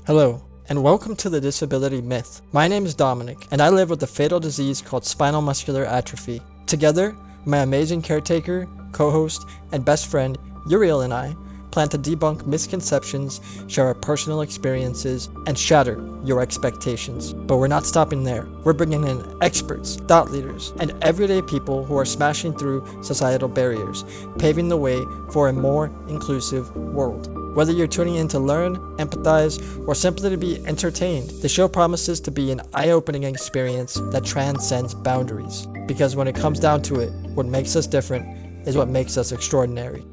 Hello, and welcome to the Disability Myth. My name is Dominic, and I live with a fatal disease called spinal muscular atrophy. Together, my amazing caretaker, co-host, and best friend, Uriel, and I plan to debunk misconceptions, share our personal experiences, and shatter your expectations. But we're not stopping there. We're bringing in experts, thought leaders, and everyday people who are smashing through societal barriers, paving the way for a more inclusive world. Whether you're tuning in to learn, empathize, or simply to be entertained, the show promises to be an eye-opening experience that transcends boundaries. Because when it comes down to it, what makes us different is what makes us extraordinary.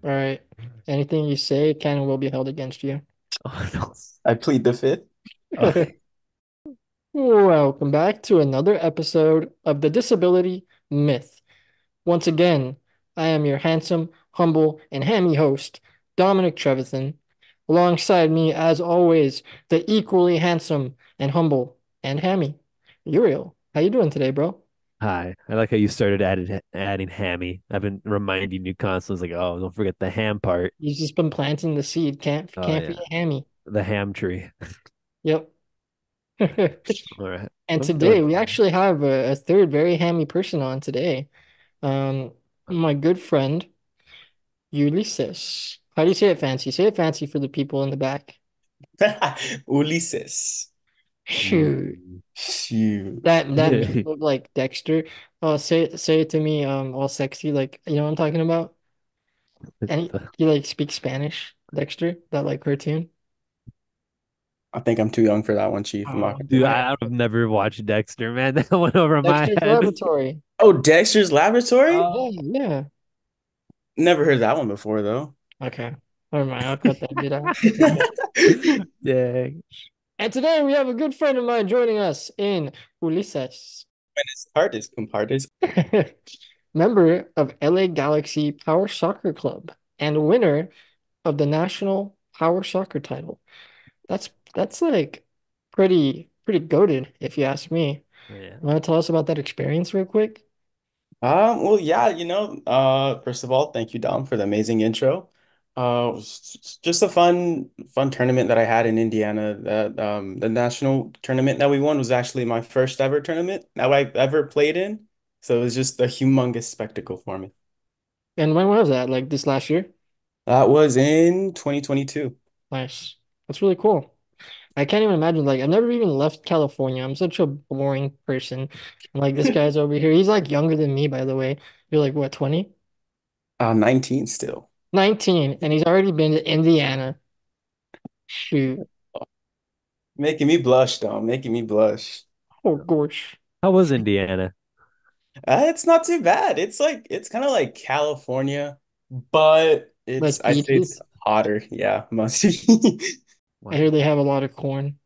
All right. Anything you say can and will be held against you. Oh, no. I plead the fifth. Oh, Welcome back to another episode of the Disability Myth. Once again, I am your handsome, humble, and hammy host, Dominic Trevathan. Alongside me, as always, the equally handsome and humble and hammy, Uriel. How you doing today, bro? Hi. I like how you started adding hammy. I've been reminding you constantly, like, oh, don't forget the ham part. You've just been planting the seed. Can't Oh can't yeah, forget hammy. the ham tree. Yep. All right, And I'm doing today we fine. actually have a third very hammy person on today. Um, my good friend Ulices. How do you say it fancy? Say it fancy for the people in the back. Ulices. Shoot. Ooh. Shoot. That meme look like Dexter. Oh, say it to me, all sexy, like you know what I'm talking about? And he like speaks Spanish, Dexter, that like cartoon. I think I'm too young for that one, Chief. I'm not Oh, gonna Dude, lie. I've never watched Dexter, man. That went over my Dexter's head. Laboratory. Oh, Dexter's Laboratory? Yeah, Oh, yeah. Never heard that one before, though. Okay. Never mind, I'll cut that bit out. dang. And today we have a good friend of mine joining us in Ulises. Buenas tardes, compadres. Member of LA Galaxy Power Soccer Club and winner of the national power soccer title. That's like pretty goated, if you ask me. Yeah. You want to tell us about that experience real quick? Well, yeah, first of all, thank you, Dom, for the amazing intro. It was just a fun tournament that I had in Indiana. That the national tournament that we won was actually my first ever tournament that I ever played in. So it was just a humongous spectacle for me. And when was that? Like this last year? That was in 2022. Nice. That's really cool. I can't even imagine. Like I've never even left California. I'm such a boring person. Like this guy's over here. He's like younger than me, by the way. You're like what, 20? 19 still. 19, and he's already been to Indiana. Shoot. Making me blush, Dom, making me blush. Oh gosh. How was Indiana? It's not too bad. It's kind of like California, but Less I'd say it's beaches. hotter. Yeah, must be. I hear Wow. they have a lot of corn.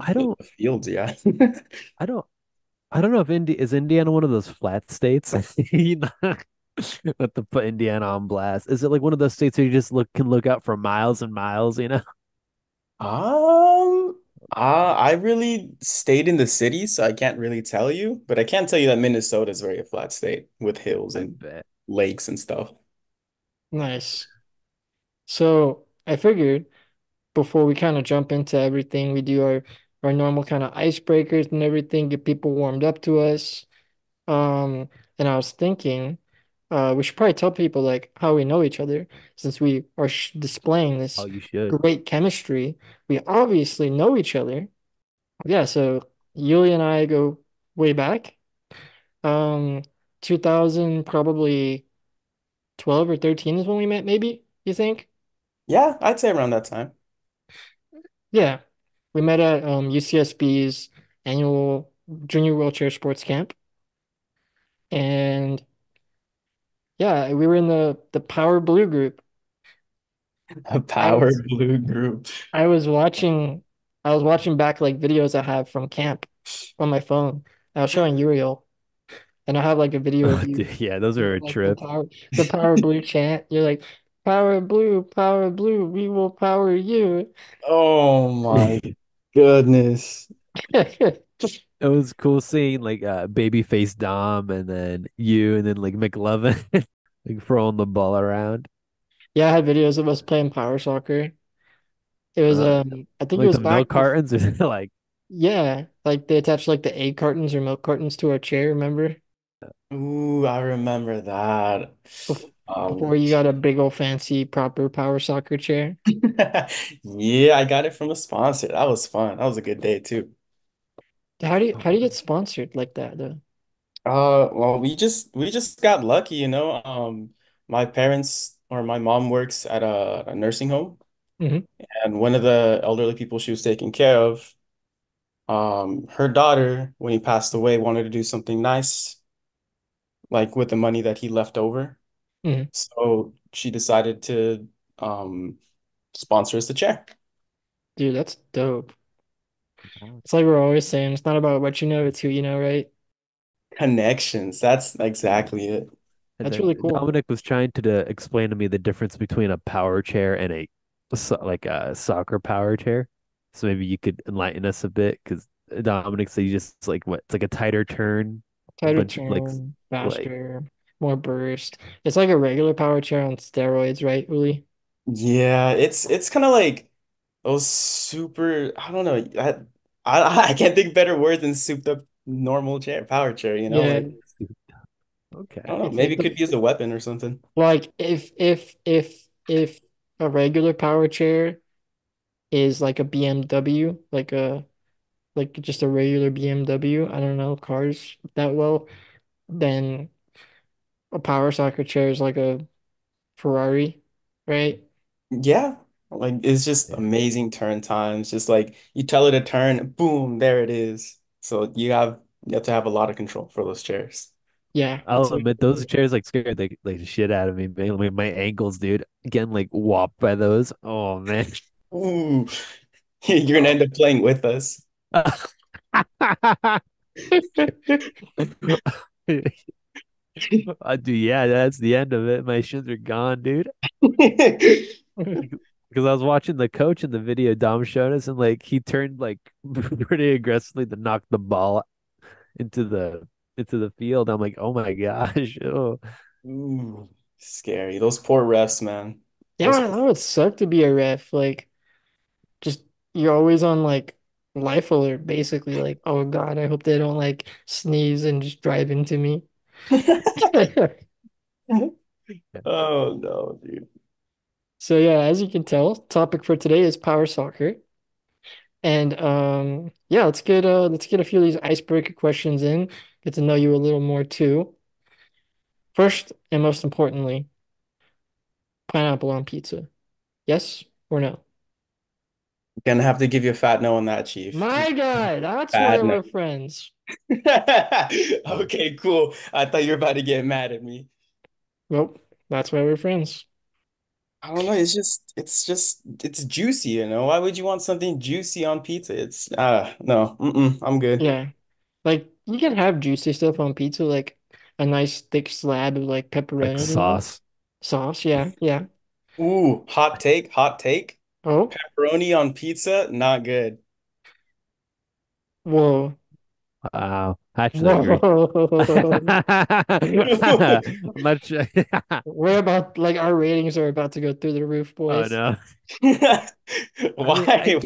I The don't, fields, yeah. I don't, I don't know if Indiana one of those flat states? You know, Let to put Indiana on blast. Is it like one of those states where you just can look out for miles and miles, you know? Um, I really stayed in the city, so I can't really tell you, but I can tell you that Minnesota is very a flat state with hills I and bet. lakes and stuff. Nice. So I figured before we kind of jump into everything, we do our normal kind of icebreakers and everything, get people warmed up to us. Um, and I was thinking, we should probably tell people like how we know each other since we are sh displaying Oh, this you should. great chemistry. We obviously know each other. Yeah, so Yuli and I go way back. Um, 2000 probably 12 or 13 is when we met, maybe, you think? Yeah, I'd say around that time. Yeah. We met at UCSB's annual junior wheelchair sports camp. And yeah, we were in the Power Blue group. A I power was blue group. I was watching I was watching back like videos I have from camp on my phone. I was showing Uriel and I have like a video of Oh, you dude, yeah, those are doing a like trip. the Power Blue chant. You're like, Power Blue, we will power you. Oh my goodness. It was cool seeing like babyface Dom and then you and then like McLovin like throwing the ball around. Yeah, I had videos of us playing power soccer. It was Uh, I think it like was the back milk before. cartons or like Yeah, like they attached like the egg cartons or milk cartons to our chair, remember? Ooh, I remember that. Bef Before Um, you got a big old fancy proper power soccer chair. yeah, I got it from a sponsor. That was fun. That was a good day too. How do you get sponsored like that though? Well, we just got lucky, my parents or my mom works at a nursing home, Hmm. and one of the elderly people she was taking care of, her daughter, when he passed away, wanted to do something nice, like with the money that he left over. Hmm. So she decided to um sponsor us the chair. Dude, that's dope. It's like we're always saying, it's not about what you know, it's who you know, right? Connections. That's exactly it. And That's then really cool. Dominic was trying to explain to me the difference between a power chair and like a soccer power chair. So maybe you could enlighten us a bit, because Dominic said you just like what? It's like a tighter turn, a Tighter bunch of turn, like faster, more burst. It's like a regular power chair on steroids, right, Uli? Yeah, it's kind of like those super, I don't know. I can't think better words than souped up normal chair, power chair, Yeah, like I okay. don't know, it's maybe like it could be as a weapon or something. like if a regular power chair is like a BMW, like just a regular BMW, I don't know cars that well, then a power soccer chair is like a Ferrari, right? Yeah. Like it's just Yeah. amazing turn times. Just like you tell it to turn, boom, there it is. So you have to have a lot of control for those chairs. Yeah, it's I'll like admit those chairs like scared the shit out of me. Mainly my ankles, dude. Getting like whopped by those. Oh man. Ooh, you're gonna Oh. end up playing with us. Dude, yeah, that's the end of it. My shins are gone, dude. Because I was watching the coach in the video Dom showed us, and like he turned like pretty aggressively to knock the ball into the field. I'm like, oh my gosh. Oh. Ooh, scary. Those poor refs, man. Those yeah, that would suck to be a ref. Like just you're always on like life alert, basically. Like, oh God, I hope they don't like sneeze and just drive into me. Oh no, dude. So yeah, as you can tell, topic for today is power soccer. And yeah, let's get a few of these icebreaker questions in, get to know you a little more too. First and most importantly, pineapple on pizza. Yes or no? Gonna have to give you a fat no on that, Chief. My God, that's why Bad no. we're friends. Okay, cool. I thought you were about to get mad at me. Nope, that's why we're friends. I don't know. It's juicy, Why would you want something juicy on pizza? It's no, I'm good. Yeah. Like you can have juicy stuff on pizza, like a nice thick slab of like Like pepperoni, sauce. sauce. Yeah, yeah. Ooh, hot take, hot take. Oh, Pepperoni on pizza, not good. whoa, Wow. I actually agree. whoa. I'm not sure. We're about like our ratings are about to go through the roof, Oh boys. no. I mean, Why?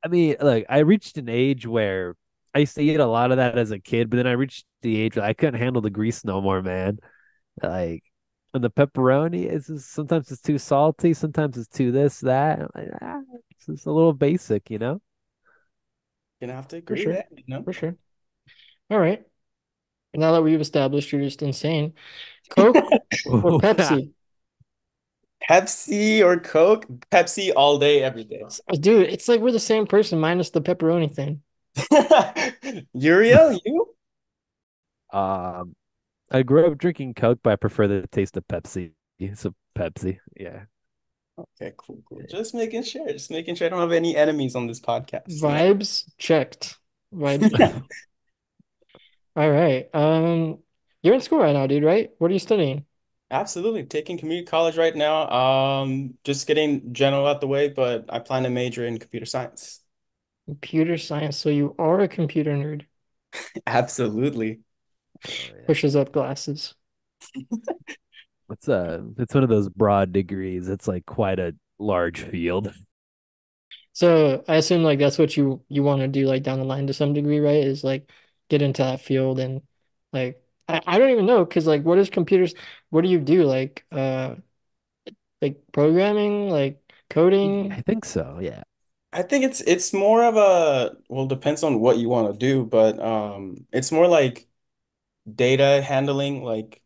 I mean, look, I reached an age where I used to eat a lot of that as a kid, but then I reached the age where I couldn't handle the grease no more, man. Like, and the pepperoni is just, sometimes it's too salty, sometimes it's too this, that. I'm like, it's just a little basic, you know? Gonna have to For agree sure, there. for sure. All right. Now that we've established you're just insane, Coke or Pepsi? Pepsi or Coke? Pepsi all day, every day. Dude, it's like we're the same person minus the pepperoni thing. Uriel, you? Um, I grew up drinking Coke, but I prefer the taste of Pepsi. So Pepsi, yeah. Okay, cool, cool. Just making sure. Just making sure I don't have any enemies on this podcast. Vibes checked. Vibes checked. All right. You're in school right now, dude, right? What are you studying? Absolutely. Taking community college right now. Just getting general out the way, but I plan to major in computer science. Computer science. So you are a computer nerd. Absolutely. Oh yeah. Pushes up glasses. It's one of those broad degrees. It's like quite a large field. So I assume like that's what you want to do like down the line to some degree, right? Is like get into that field and like I don't even know because like what is computers? What do you do? Like programming, like coding? I think so. Yeah. I think it's more of a, well, depends on what you want to do, but it's more like data handling, like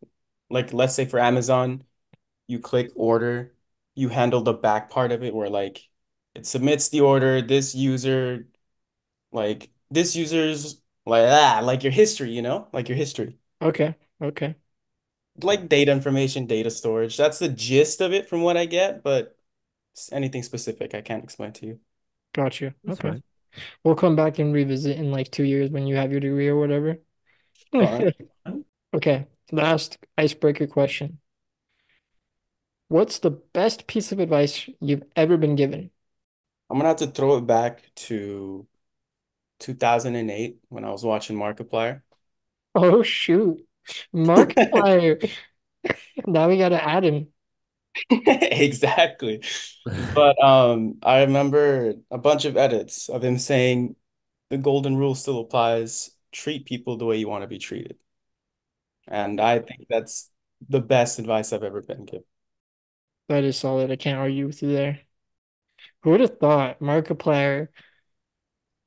let's say for Amazon, you click order, you handle the back part of it where like it submits the order, this user's like your history, like your history. Okay, okay, Like data information, data storage. That's the gist of it from what I get, but anything specific I can't explain to you. got you. That's Okay, fine. we'll come back and revisit in like 2 years when you have your degree or whatever. Fun. Okay, last icebreaker question. What's the best piece of advice you've ever been given? I'm gonna have to throw it back to 2008 when I was watching Markiplier. Oh shoot, Markiplier. Now we gotta add him. Exactly. But I remember a bunch of edits of him saying the golden rule still applies. Treat people the way you want to be treated. And I think that's the best advice I've ever been given. That is solid. I can't argue with you there. Who would have thought? Markiplier,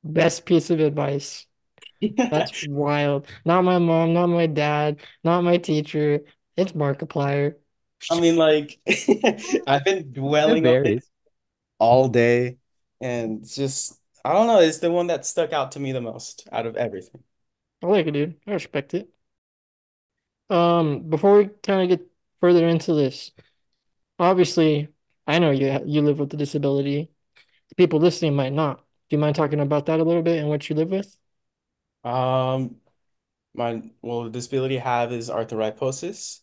best piece of advice. That's wild. Not my mom, not my dad, not my teacher. It's Markiplier. I mean, like, I've been It dwelling on it varies. all day, and it's just, I don't know, it's the one that stuck out to me the most out of everything. I like it, dude. I respect it. Before we kind of get further into this, obviously, I know you live with a disability. People listening might not. Do you mind talking about that a little bit and what you live with? Um, the disability I have is arthrogryposis.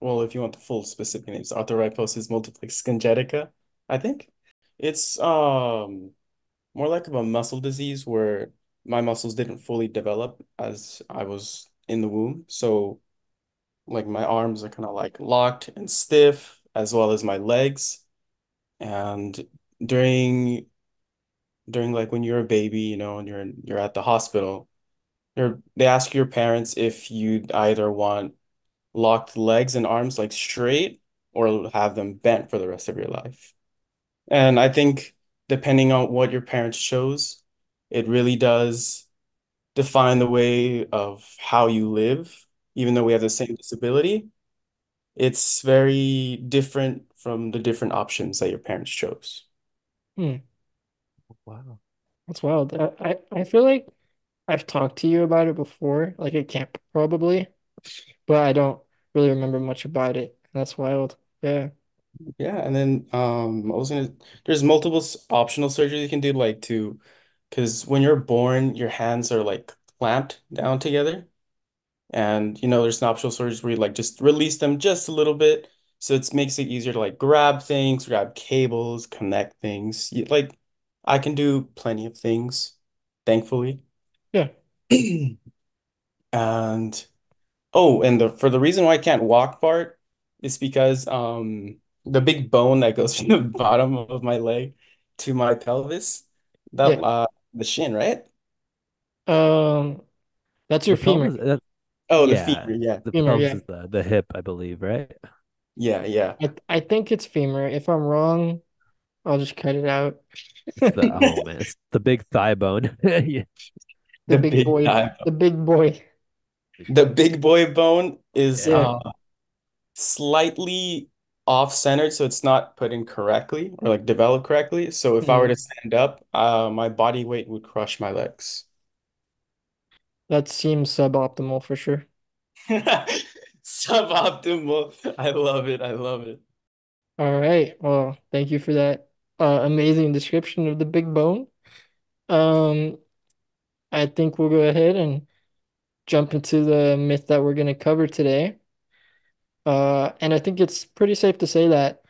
Well, if you want the full specific names, arthrogryposis multiplex congenita, I think. It's more like of a muscle disease where my muscles didn't fully develop as I was in the womb. So like my arms are kind of like locked and stiff, as well as my legs. And during during like when you're a baby, and you're at the hospital, they ask your parents if you'd either want locked legs and arms like straight or have them bent for the rest of your life. And I think depending on what your parents chose, it really does define the way of how you live, even though we have the same disability. It's very different from the different options that your parents chose. Hmm, Wow. that's wild. I feel like I've talked to you about it before, like at camp probably, but I don't really remember much about it. That's wild. Yeah. Yeah, and then there's multiple optional surgery you can do, because when you're born, your hands are like clamped down together. And there's an optional surgery where you like just release them just a little bit. So it makes it easier to like grab things, grab cables, connect things. Like I can do plenty of things, thankfully. Yeah. And and the reason why I can't walk part is because the big bone that goes from the bottom of my leg to my pelvis, that Yeah. the shin, right? Um, that's your The femur. pelvis, Oh, the yeah, femur, yeah. the Femur, pelvis yeah. is the hip, I believe, right? Yeah, yeah. I think it's femur. If I'm wrong, I'll just cut it out. It's the oh man, it's the big thigh bone. Yeah. The The big big boy, thigh. the big boy. The big boy bone is Yeah. slightly off-centered, so it's not put in correctly or like developed correctly. So if I were to Mm. stand up, my body weight would crush my legs. That seems suboptimal for sure. Suboptimal. I love it. I love it. All right. Well, thank you for that amazing description of the big bone. Um, I think we'll go ahead and jump into the myth that we're going to cover today. And I think it's pretty safe to say that,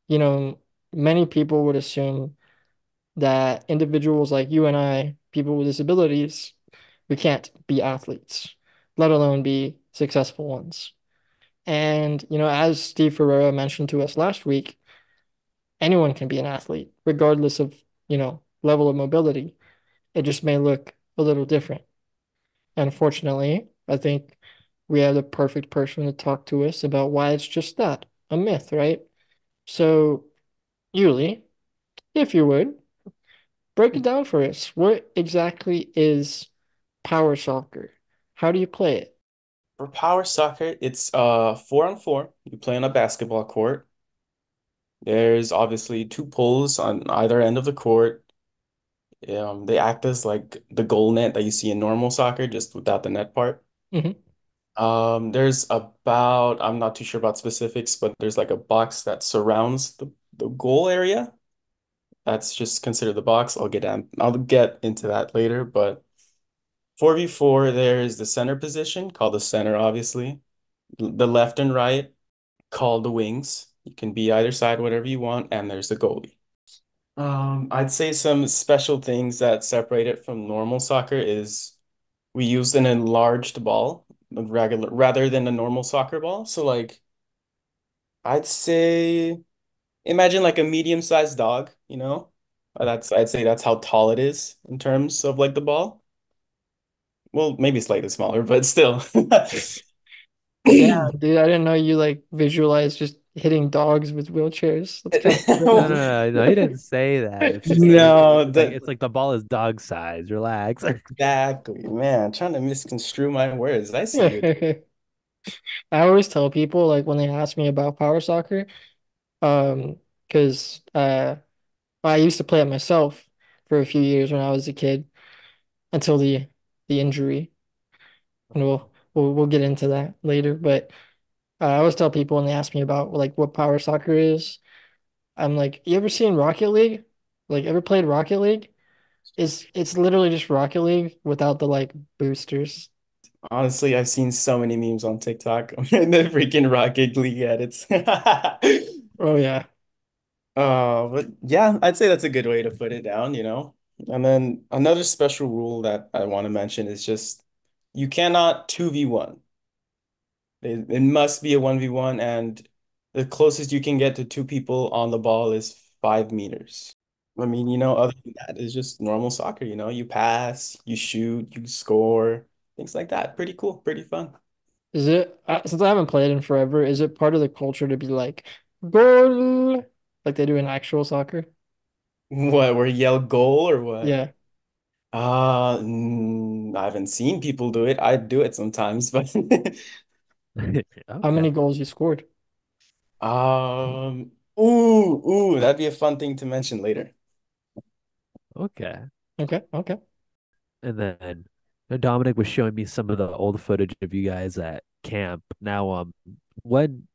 you know, many people would assume that individuals like you and I, people with disabilities, we can't be athletes, let alone be successful ones. And, as Steve Ferreira mentioned to us last week, anyone can be an athlete, regardless of, level of mobility. It just may look a little different. And fortunately, I think we have the perfect person to talk to us about why it's just that, a myth, right? So, Yuli, if you would, break it down for us. What exactly is power soccer? How do you play it? For power soccer, it's 4-on-4. You play on a basketball court. There's obviously two poles on either end of the court. They act as like the goal net that you see in normal soccer, just without the net part. Hmm. There's about, I'm not too sure about specifics, but there's like a box that surrounds the goal area. That's just considered the box. I'll get into that later, but 4v4, there's the center position, called the center, obviously. The left and right, called the wings. You can be either side, whatever you want, and there's the goalie. I'd say some special things that separate it from normal soccer is we used an enlarged ball rather than a normal soccer ball. So like I'd say imagine like a medium-sized dog, you know? I'd say that's how tall it is in terms of like the ball. Well, maybe slightly smaller, but still. Damn, dude, I didn't know you like visualize just hitting dogs with wheelchairs. That's kind of No, no, crazy. no, no. He didn't say that. It's just like No, it's like the ball is dog size. Relax. exactly, man. Trying to misconstrue my words. I see you. I always tell people like when they ask me about power soccer, because I used to play it myself for a few years when I was a kid until the injury, and we'll get into that later. But I always tell people when they ask me about like what power soccer is, I'm like, you ever seen Rocket League? Like, ever played Rocket League? It's literally just Rocket League without the like boosters. Honestly, I've seen so many memes on TikTok and the freaking Rocket League edits. Oh yeah. But yeah, I'd say that's a good way to put it down, you know? And then another special rule that I want to mention is just you cannot 2v1. It must be a 1v1, and the closest you can get to two people on the ball is 5 meters. I mean, other than that, it's just normal soccer, you pass, you shoot, you score, things like that. Pretty cool, pretty fun. Is it since I haven't played in forever, is it part of the culture to be like goal like they do in actual soccer? What, where you yell goal or what? Yeah. I haven't seen people do it. I do it sometimes, but How many Okay. goals you scored? that'd be a fun thing to mention later. Okay. Okay, okay. And then Dominic was showing me some of the old footage of you guys at camp. Now, when,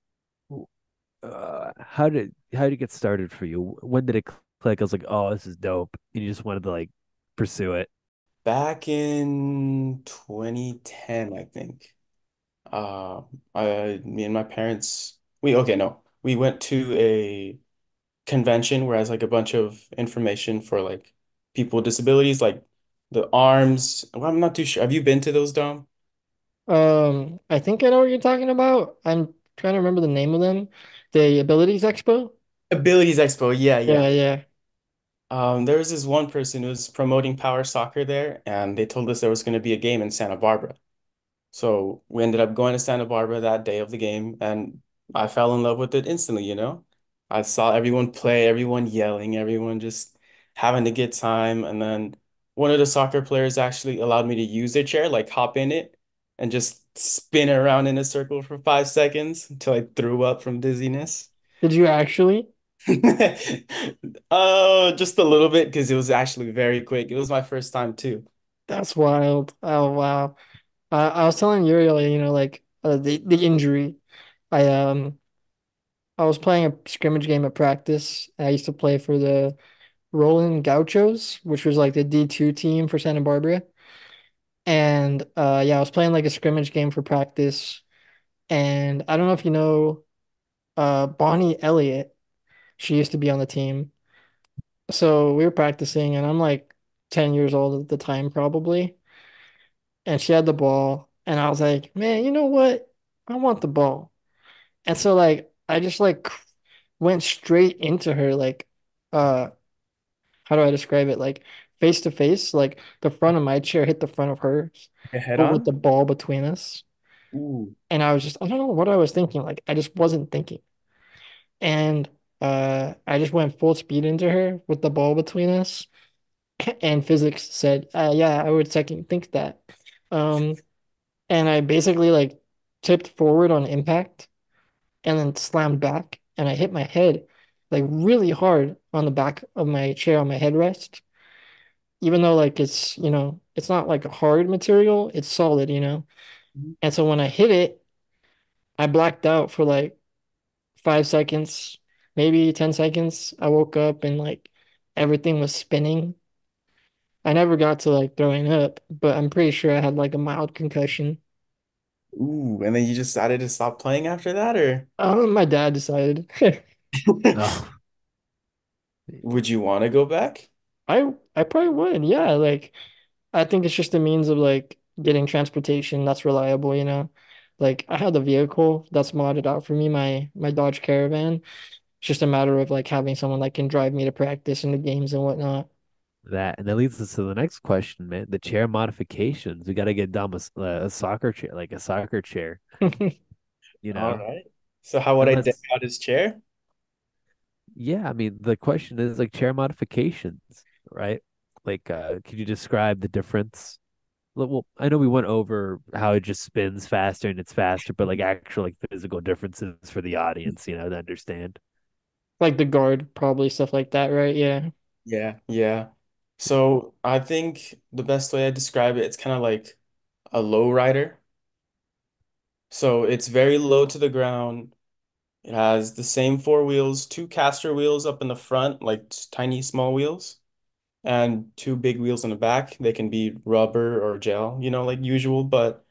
how did it get started for you? When did it click? I was like, oh, this is dope. And you just wanted to like pursue it. Back in 2010, I think. Me and my parents, okay, no, we went to a convention where has like a bunch of information for like people with disabilities, like the arms. Well, I'm not too sure. Have you been to those, Dom? I think I know what you're talking about. I'm trying to remember the name of them. The Abilities Expo? Abilities Expo. Yeah, Yeah, yeah. yeah. There was this one person who was promoting power soccer there, and they told us there was going to be a game in Santa Barbara. So we ended up going to Santa Barbara that day of the game, and I fell in love with it instantly. I saw everyone play, everyone yelling, everyone just having a good time. And then one of the soccer players actually allowed me to use their chair, like hop in it and just spin around in a circle for 5 seconds until I threw up from dizziness. Did you actually? Oh, just a little bit because it was actually very quick. It was my first time too. That's wild. Oh wow. I was telling Uriel, like the injury. I I was playing a scrimmage game at practice. I used to play for the Roland Gauchos, which was like the D2 team for Santa Barbara. And yeah, I was playing like a scrimmage game for practice. And I don't know if you know Bonnie Elliott. She used to be on the team. So we were practicing and I'm like 10 years old at the time probably. And she had the ball and I was like, "Man, you know what? I want the ball." And so like I just like went straight into her like uh how do I describe it? Like face to face, like the front of my chair hit the front of hers, Your head but with on? the ball between us. Ooh. And I was just I don't know what I was thinking. Like I just wasn't thinking. And I just went full speed into her with the ball between us. And physics said, yeah, I would second think that. Um, and I basically like tipped forward on impact and then slammed back, and I hit my head like really hard on the back of my chair on my headrest. Even though like it's not like a hard material, it's solid, you know. Mhm. And so when I hit it, I blacked out for like 5 seconds, maybe 10 seconds. I woke up and like everything was spinning. I never got to like throwing up, but I'm pretty sure I had like a mild concussion. Ooh, and then you just decided to stop playing after that, or My dad decided. Oh, would you want to go back? I probably would, yeah. Like I think it's just a means of like getting transportation that's reliable, you know. Like I had a vehicle that's modded out for me, my Dodge Caravan. It's just a matter of like having someone that can drive me to practice and the games and whatnot. that and that leads us to the next question, man. The chair modifications. We got to get Dom a soccer chair, like a soccer chair, you All know. right. So how would And I deck let's, out his chair? yeah, I mean, the question is like chair modifications, right? Like, could you describe the difference? Well, I know we went over how it just spins faster and it's faster, but like actual like physical differences for the audience, to understand. Like the guard, probably stuff like that, right? Yeah. Yeah, yeah. So I think the best way I describe it, it's kind of like a low rider. So it's very low to the ground. It has the same four wheels, two caster wheels up in the front, like tiny small wheels, and two big wheels in the back. They can be rubber or gel, like usual, but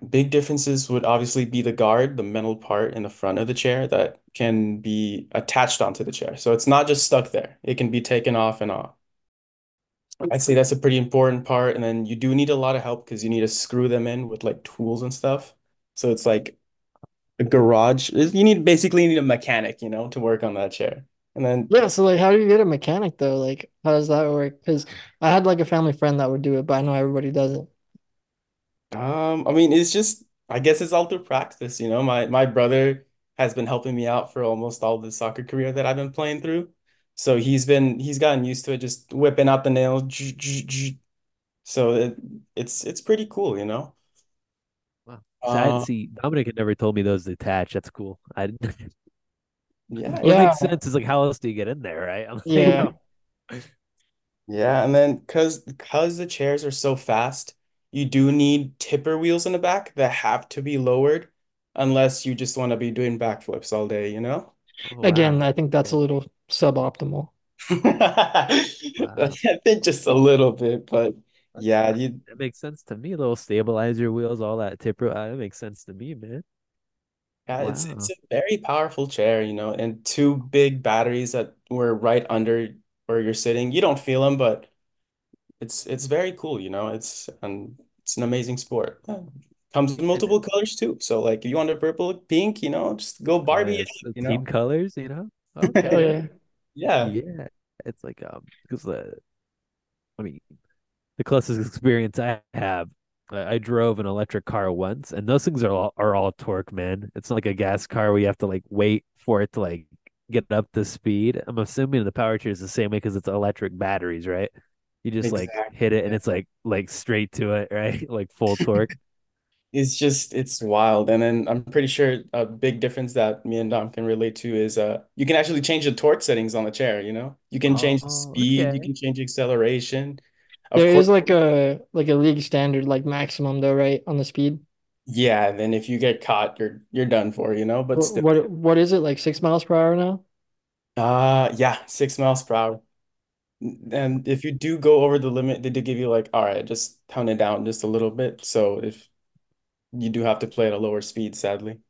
big differences would obviously be the guard, the metal part in the front of the chair that can be attached onto the chair. So it's not just stuck there. It can be taken off and on. I'd say that's a pretty important part. And then you do need a lot of help because you need to screw them in with like tools and stuff. So it's like a garage. You basically need a mechanic, to work on that chair. And then, Yeah, so like how do you get a mechanic though? Like how does that work? Because I had like a family friend that would do it, but I know everybody doesn't. I mean, it's just, I guess it's all through practice, My brother has been helping me out for almost all the soccer career that I've been playing through. So he's gotten used to it, just whipping out the nails. So it's pretty cool. Wow. So I Uh, see Dominic had never told me those detach. That's cool. I yeah, what Yeah, makes sense is like how else do you get in there, right? I'm like, yeah. yeah, and then because the chairs are so fast, you do need tipper wheels in the back that have to be lowered unless you just want to be doing backflips all day? oh Again, wow. I think that's a Okay. little suboptimal. I Wow. think just a little bit, but That's yeah, I mean, it makes sense to me. Little stabilizer wheels, all that tipper. That makes sense to me, man. yeah, it's Wow. a very powerful chair, and two big batteries that were right under where you're sitting. You don't feel them, but it's very cool. It's an amazing sport. Comes in And multiple colors too. So like if you want a purple, pink, just go oh Barbie it yes, up, team colors. Hell Okay. yeah. Yeah, Yeah. It's like because I mean the closest experience I have, I drove an electric car once, and those things are all torque, man. It's not like a gas car where you have to like wait for it to like get up to speed. I'm assuming the power chair is the same way because it's electric batteries, right? You just like hit exactly. it and Yeah. it's like straight to it, right? Like full torque. It's wild. And then I'm pretty sure a big difference that me and Dom can relate to is you can actually change the torque settings on the chair. You can change the Oh, speed, you okay. can change acceleration. Of There course, is like a league standard like maximum though, right, on the speed. yeah, then if you get caught, you're done for, but What still. what is it like 6 miles per hour now? Yeah, 6 miles per hour. And if you do go over the limit, they do give you like, all right, just tone it down just a little bit. So if you do have to play at a lower speed, sadly.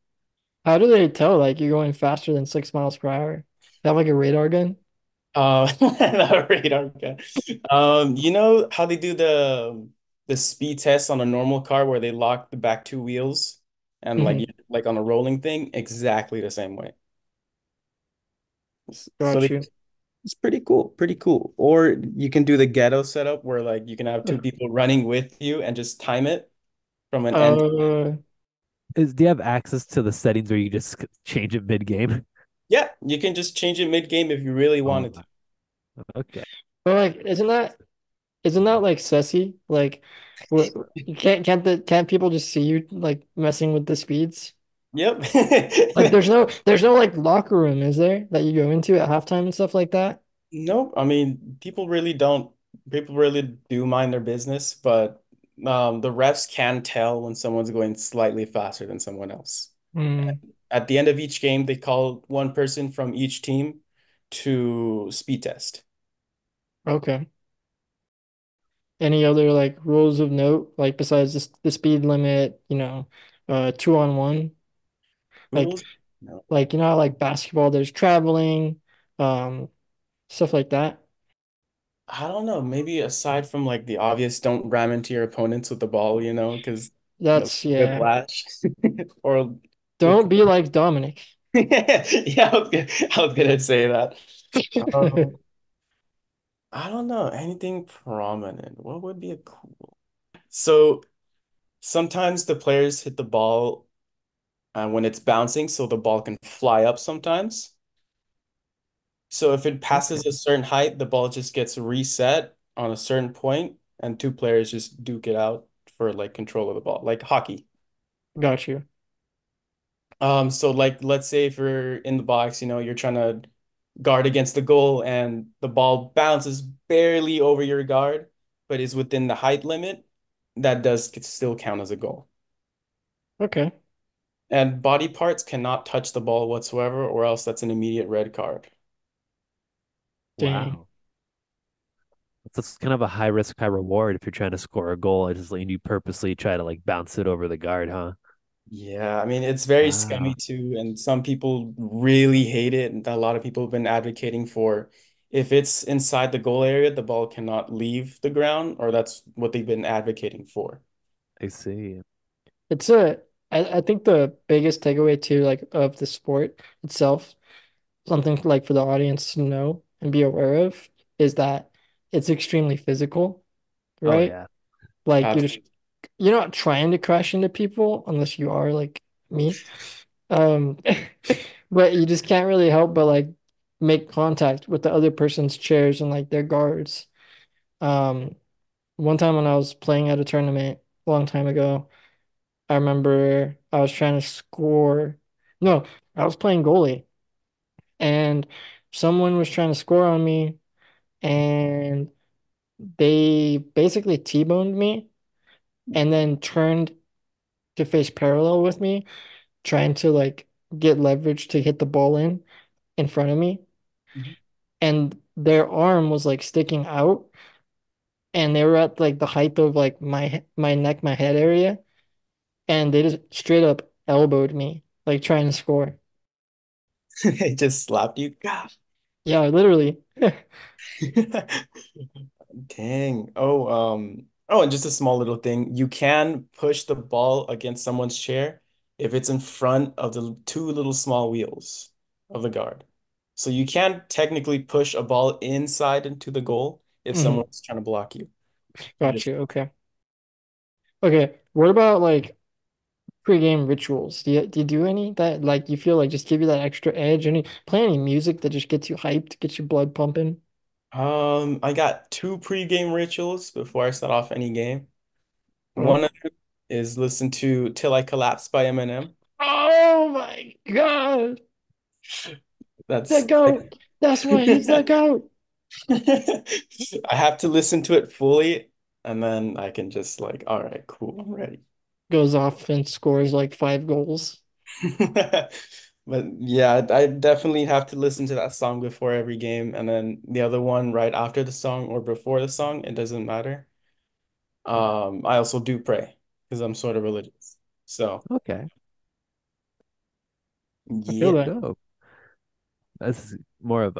How do they tell like you're going faster than 6 miles per hour? They have like a radar gun? The radar gun. You know how they do the speed test on a normal car where they lock the back two wheels and Hmm. like on a rolling thing, exactly the same way. So Got you. it's pretty cool, pretty cool. Or you can do the ghetto setup where like you can have two people running with you and just time it from an end. Uh, Do you have access to the settings where you just change it mid game? Yeah, you can just change it mid-game if you really Oh, wanted to. okay. but like, isn't that like sussy? Like, what you can't people just see you like messing with the speeds? Yep. Like, there's no like locker room, is there, that you go into at halftime and stuff like that? Nope. I mean, people really do mind their business, but the refs can tell when someone's going slightly faster than someone else. Hmm. At the end of each game, they call one person from each team to speed test. Okay. Any other like rules of note, like besides the speed limit, 2-on-1, like Rules? No. like basketball, there's traveling, um, stuff like that. I don't know. Maybe aside from like the obvious, don't ram into your opponents with the ball, because no That's yeah. whiplash. Or if Don't be like Dominic. yeah, I was gonna say that. Um, I don't know. Anything prominent. What would be a cool? So sometimes the players hit the ball when it's bouncing, so the ball can fly up sometimes. So if it passes Okay. a certain height, the ball just gets reset on a certain point, and two players just duke it out for like control of the ball, like hockey. Got you. So like let's say if you're in the box, you're trying to guard against the goal and the ball bounces barely over your guard, but is within the height limit, that does still count as a goal. Okay. And body parts cannot touch the ball whatsoever, or else that's an immediate red card. Dang. Wow. That's kind of a high risk, high reward if you're trying to score a goal. It's just letting you purposely try to like bounce it over the guard, huh? Yeah, I mean, it's very scummy Wow. too, and some people really hate it. And a lot of people have been advocating for if it's inside the goal area, the ball cannot leave the ground, or that's what they've been advocating for. I see. It's a I think the biggest takeaway too, like of the sport itself, something like for the audience to know and be aware of, is that it's extremely physical, Oh right? yeah. Like Absolutely. you're not trying to crash into people unless you are like me. Um, but you just can't really help but like make contact with the other person's chairs and like their guards. Um, one time when I was playing at a tournament a long time ago, I remember I was trying to score. No, I was playing goalie and someone was trying to score on me and they basically T-boned me and then turned to face parallel with me, trying to like get leverage to hit the ball in front of me. Mhm. And their arm was like sticking out and they were at like the height of like my neck, my head area, and they just straight up elbowed me, like trying to score. It just slapped you. Gosh. Yeah, literally. Dang. And just a small little thing. You can push the ball against someone's chair if it's in front of the two little small wheels of the guard. So you can technically push a ball inside into the goal if Mhm. someone's trying to block you. You Got just you. Okay. Okay. What about like pre-game rituals? Do you do any that like you feel like just give you that extra edge? Play any music that just gets you hyped, gets your blood pumping? I got two pre-game rituals before I start off any game. Oh, One of them is listen to Till I Collapse by Eminem. oh my God. The That's GOAT. That's why he's the GOAT. I have to listen to it fully, and then I can just like, all right, cool, I'm ready. Goes off and scores like 5 goals. But yeah, I definitely have to listen to that song before every game, and then the other one right after the song or before the song, it doesn't matter. I also do pray because I'm sort of religious. So Okay. I feel yeah. that. Dope. That's more of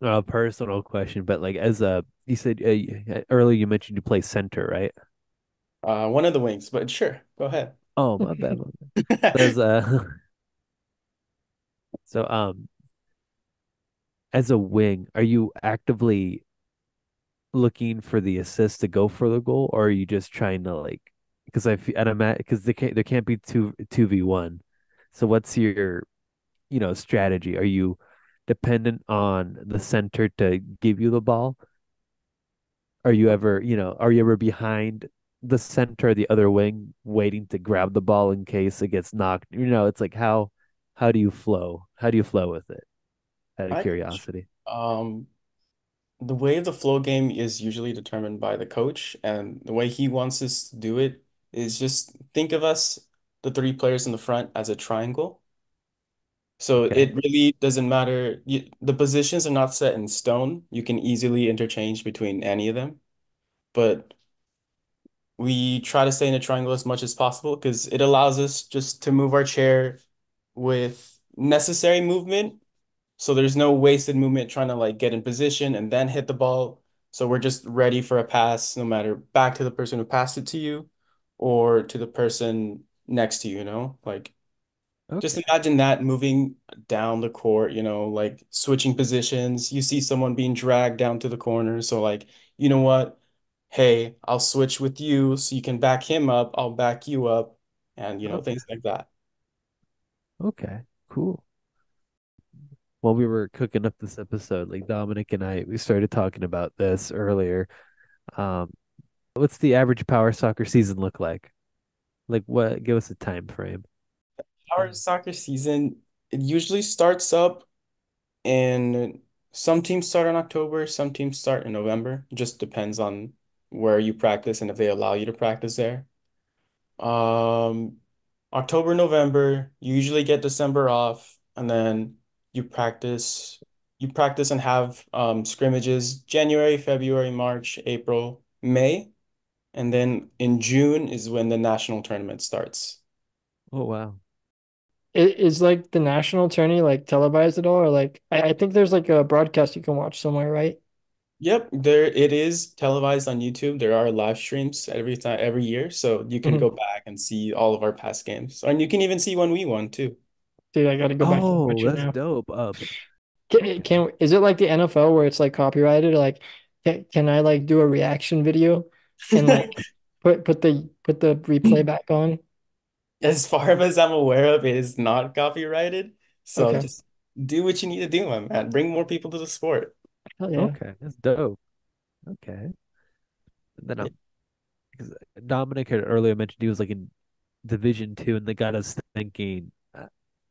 a personal question, but like as a you said earlier you mentioned you play center, right? One of the wings, but sure, go ahead. Oh, my bad, my bad. There's so as a wing, are you actively looking for the assist to go for the goal, or are you just trying to like? Because I feel, and I'm at because there can't be two v one. So what's your strategy? Are you dependent on the center to give you the ball? Are you ever behind the center, the other wing, waiting to grab the ball in case it gets knocked? It's like how do you flow? How do you flow with it? Out of I curiosity. um the way the flow game is usually determined by the coach, and the way he wants us to do it is just think of us, the three players in the front, as a triangle. So Okay. it really doesn't matter. The positions are not set in stone. You can easily interchange between any of them, but we try to stay in a triangle as much as possible because it allows us just to move our chair with necessary movement. So there's no wasted movement trying to like get in position and then hit the ball. So we're just ready for a pass, no matter back to the person who passed it to you or to the person next to you, Like just Okay. imagine that moving down the court, like switching positions. You see someone being dragged down to the corner. So like, you know what? Hey, I'll switch with you so you can back him up. I'll back you up and Okay. things like that. Okay. Cool. While we were cooking up this episode, like Dominic and I, we started talking about this earlier. Um, what's the average power soccer season look like? Like what? Give us a time frame. Our soccer season, it usually starts up and some teams start in October, some teams start in November. It just depends on where you practice and if they allow you to practice there. Um, October, November, you usually get December off, and then you practice you practice and have scrimmages January, February, March, April, May, and then in June is when the national tournament starts. Oh wow. Is like the national tourney like televised at all, or like I think there's like a broadcast you can watch somewhere, right? Yep, there it is televised on YouTube. There are live streams every time every year, so you can go Mhm. back and see all of our past games. And you can even see when we won too. Dude, I gotta go back and watch Oh, it that's now. dope. Okay. Is it like the NFL where it's like copyrighted? Or like, can I like do a reaction video and like put the replay back on? As far as I'm aware of, it is not copyrighted. So Okay. just do what you need to do, my man. Bring more people to the sport. Hell yeah. Okay, that's dope. Okay. And then Yeah. because Dominic had earlier mentioned he was like in Division Two, and they got us thinking,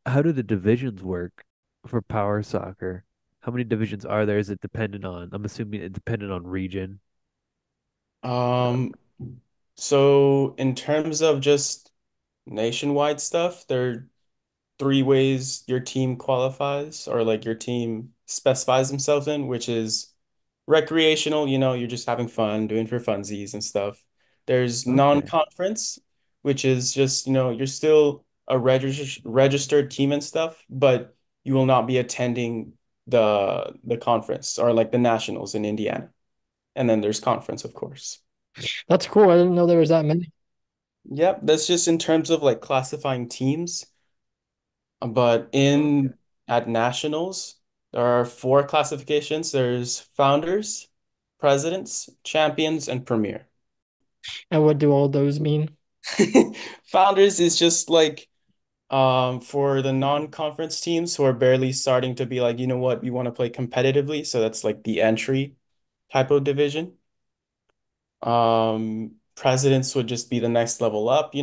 how do the divisions work for power soccer? How many divisions are there? Is it dependent on? I'm assuming it dependent on region. Um, so in terms of just nationwide stuff, there are three ways your team qualifies or like your team specifies themselves in, which is recreational, you're just having fun, doing for funsies and stuff. There's Okay. non-conference, which is just, you're still a registered team and stuff, but you will not be attending the conference or like the nationals in Indiana. And then there's conference, of course. That's cool. I didn't know there was that many. Yep, that's just in terms of like classifying teams. But Okay. in at nationals, there are four classifications. There's founders, presidents, champions, and premier. And what do all those mean? Founders is just like for the non-conference teams who are barely starting to be like, you know what, we want to play competitively. So that's like the entry type of division. Presidents would just be the next level up,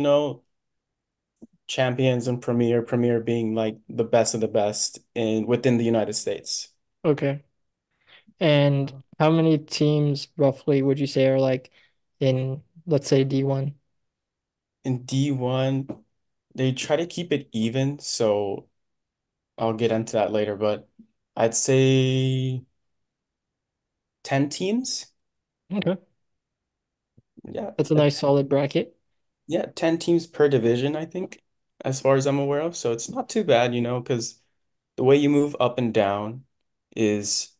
champions and premier being like the best of the best in within the United States. Okay. And how many teams roughly would you say are like in, let's say, D1? In D1, they try to keep it even, so I'll get into that later, but I'd say 10 teams. Okay. Yeah, That's a nice solid bracket. yeah, 10 teams per division, I think, as far as I'm aware of. So it's not too bad, because the way you move up and down is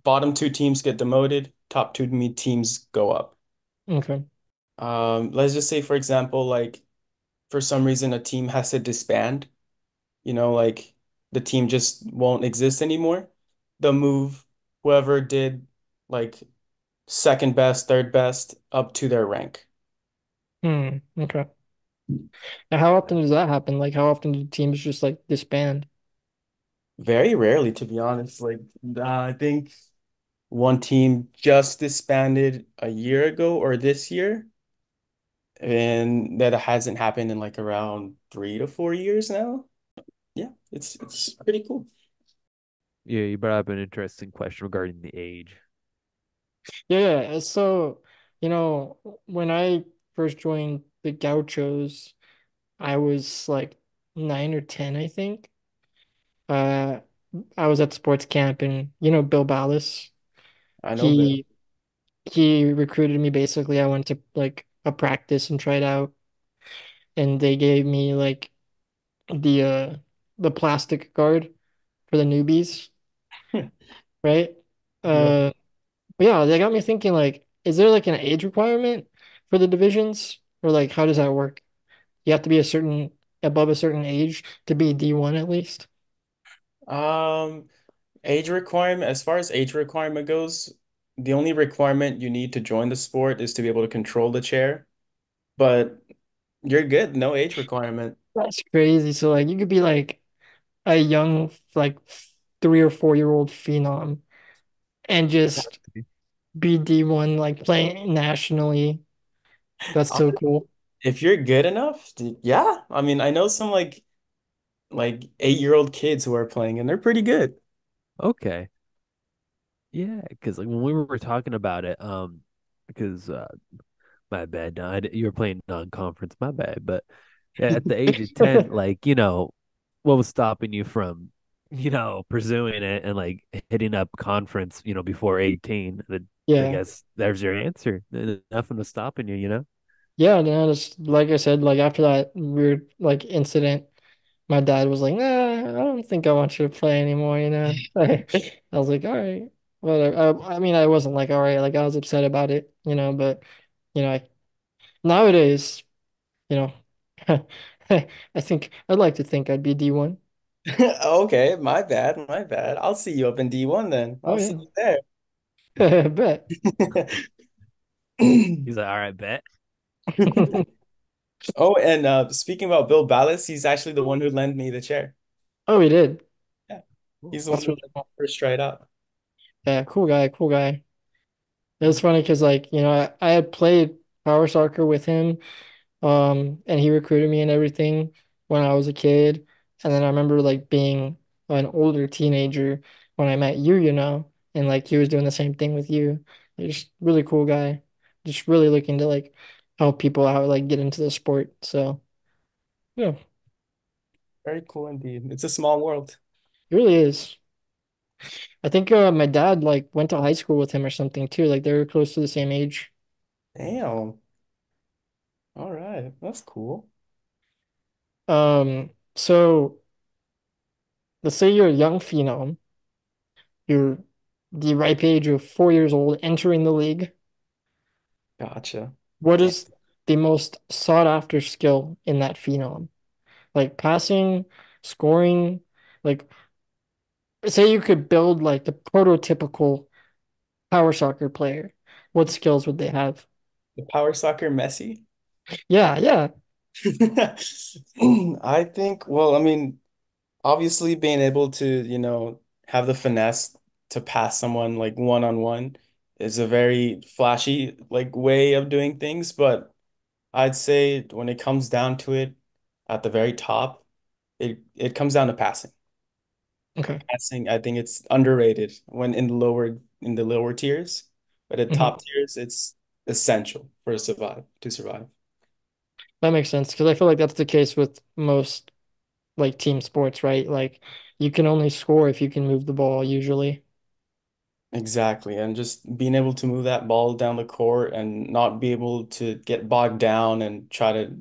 bottom two teams get demoted, top two teams go up. Okay. Let's just say, for example, like for some reason a team has to disband, like the team just won't exist anymore, they'll move whoever did like second best, third best up to their rank. Hmm. Okay. And how often does that happen? Like, how often do teams just like disband? Very rarely, to be honest. Like, I think one team just disbanded a year ago or this year, and that hasn't happened in like around 3 to 4 years now. Yeah, it's pretty cool. Yeah, you brought up an interesting question regarding the age. Yeah. So, when I first joined the Gauchos, I was like 9 or 10, I think. Uh, I was at sports camp, and Bill Ballas, I know Bill. he he recruited me basically. I went to like a practice and tried out, and they gave me like the uh the plastic guard for the newbies, right? Yeah. Uh, but yeah, they got me thinking like, is there like an age requirement for the divisions, or like how does that work? You have to be above a certain age to be D1 at least. Um, Age requirement, as far as age requirement goes, the only requirement you need to join the sport is to be able to control the chair, but you're good, no age requirement. That's crazy. So like you could be like a young like 3 or 4 year old phenom and just be D1 like playing nationally. That's Uh, so cool. If you're good enough, yeah. I mean, I know some like 8-year-old kids who are playing and they're pretty good. Okay. Yeah, because like when we were talking about it, because my bad, no, you were playing non-conference, my bad. But yeah, at the age of 10, like, what was stopping you from, pursuing it and like hitting up conference, before 18? I Yeah. guess there's your answer. Nothing was stopping you, you know? Yeah, no, just like I said, like after that weird like incident, my dad was like, "Nah, I don't think I want you to play anymore," you know. I was like, "All right." Whatever. I mean, I wasn't like, "All right," like I was upset about it, but nowadays, you know, I think I'd like to think I'd be D1. Okay, my bad, my bad. I'll see you up in D1 then. Oh I'll see yeah. you there. I bet. He's like, all right, bet. Oh, and speaking about Bill Ballas, he's actually the one who lent me the chair. Oh, he did. Yeah, he's the one That's who really cool. first tried out. Yeah, cool guy, cool guy. It was funny because like, I had played power soccer with him, and he recruited me and everything when I was a kid. And then I remember like being an older teenager when I met you, and like he was doing the same thing with you. Just really cool guy. Just really looking to like help people out, like get into the sport. So yeah, Very cool indeed. It's a small world. it really is. I think my dad like went to high school with him or something too. Like they were close to the same age. Damn. All right, that's cool. So let's say you're a young phenom, you're the ripe age of 4 years old, entering the league. Gotcha. What Damn. is the most sought after skill in that phenom? Like passing, scoring, like say you could build like the prototypical power soccer player. What skills would they have? The power soccer Messi. Yeah, yeah. I think, well, I mean, obviously being able to, have the finesse to pass someone like one on one is a very flashy like way of doing things, but I'd say when it comes down to it, at the very top, it comes down to passing. Okay. Passing, I think it's underrated when in the lower tiers, but at Mhm. top tiers, it's essential for to survive. That makes sense because I feel like that's the case with most like team sports, right? Like you can only score if you can move the ball usually. Exactly. And just being able to move that ball down the court and not be able to get bogged down and try to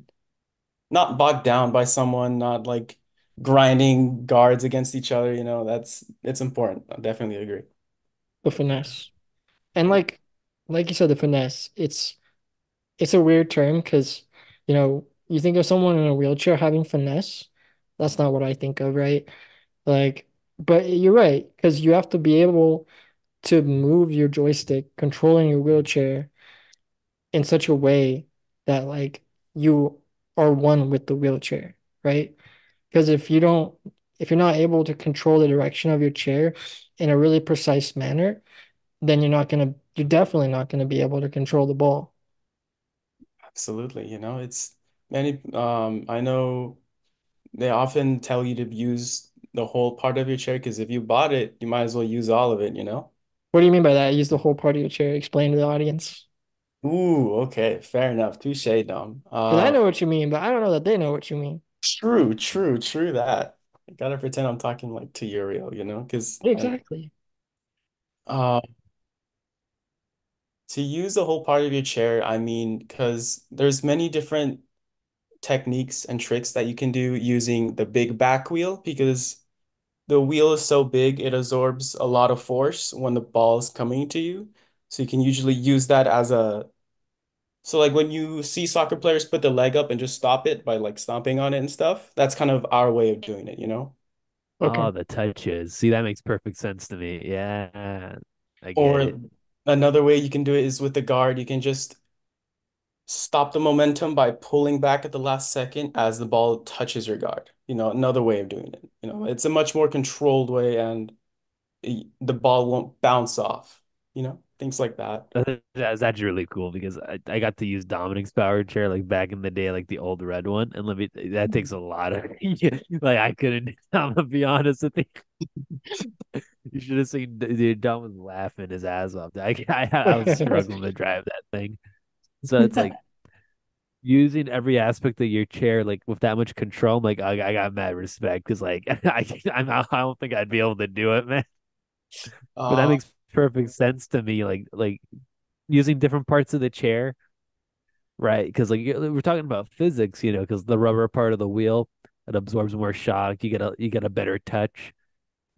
not bogged down by someone, not like grinding guards against each other, that's it's important. I definitely agree. The finesse. And like you said, the finesse, it's a weird term because, you think of someone in a wheelchair having finesse. That's not what I think of, right? Like, but you're right, because you have to be able to move your joystick, controlling your wheelchair in such a way that like you are one with the wheelchair, right? Because if you're not able to control the direction of your chair in a really precise manner, then you're definitely not gonna be able to control the ball. Absolutely, it's many I know they often tell you to use the whole part of your chair because if you bought it, you might as well use all of it. What do you mean by that? Use the whole part of your chair. Explain to the audience. Ooh, okay, fair enough. Touche, Dom. Because I know what you mean, but I don't know that they know what you mean. True that. I gotta pretend I'm talking like to Uriel, because Exactly. uh to use the whole part of your chair, I mean, because there's many different techniques and tricks that you can do using the big back wheel because the wheel is so big, it absorbs a lot of force when the ball is coming to you. So you can usually use that as so like when you see soccer players put the leg up and just stop it by like stomping on it and stuff, that's kind of our way of doing it? Okay. Oh, the touches. See, that makes perfect sense to me. Yeah, I get Or it. another way you can do it is with the guard. You can just stop the momentum by pulling back at the last second as the ball touches your guard. Another way of doing it. It's a much more controlled way and the ball won't bounce off, things like that. That's actually really cool because I got to use Dominic's power chair like back in the day, like the old red one. And let me that takes a lot of like I couldn't I'm gonna be honest with you. You should have seen dude, Dom was laughing his ass off. I was struggling to drive that thing. So it's like using every aspect of your chair like with that much control. I'm like I got mad respect because like I don't think I'd be able to do it, man. But that Uh, makes perfect sense to me. Like using different parts of the chair, right? Because like we're talking about physics, because the rubber part of the wheel it absorbs more shock. You get a better touch,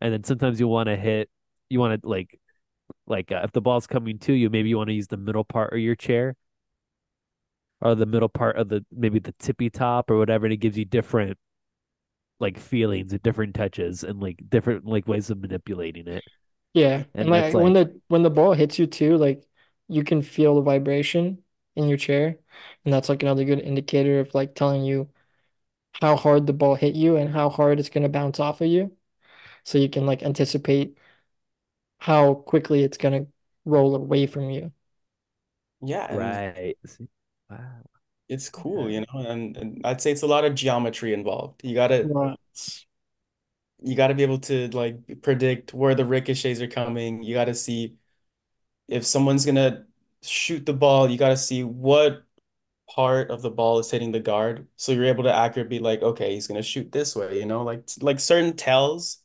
and then sometimes you want to like if the ball's coming to you, maybe you want to use the middle part of your chair or the middle part of the maybe the tippy top or whatever, and it gives you different like feelings and different touches and like different like ways of manipulating it. Yeah. And And that's like like when the ball hits you too, like you can feel the vibration in your chair. And that's like another good indicator of like telling you how hard the ball hit you and how hard it's gonna bounce off of you. So you can like anticipate how quickly it's gonna roll away from you. yeah, and right. See? Wow. it's cool, Yeah. and I'd say it's a lot of geometry involved. You gotta Right. you gotta be able to like predict where the ricochets are coming. You gotta see if someone's gonna shoot the ball, you gotta see what part of the ball is hitting the guard. So you're able to accurately be like, okay, he's gonna shoot this way. Like certain tells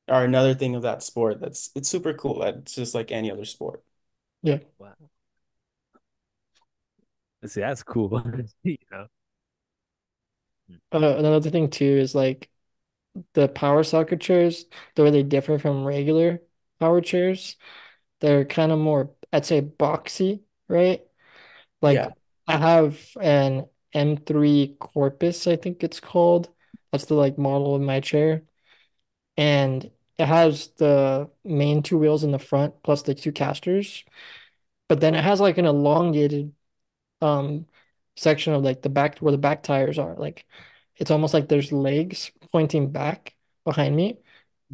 are another thing of that sport it's super cool. It's just like any other sport. Yeah. Wow. See, that's cool. You know. Another thing too is like the power soccer chairs, the way they differ from regular power chairs, they're kind of more, I'd say, boxy, right? Like Yeah. I have an M3 Corpus, I think it's called. That's the like model of my chair. And it has the main two wheels in the front plus the two casters. But then it has like an elongated um section of like the back where the back tires are. Like it's almost like there's legs pointing back behind me.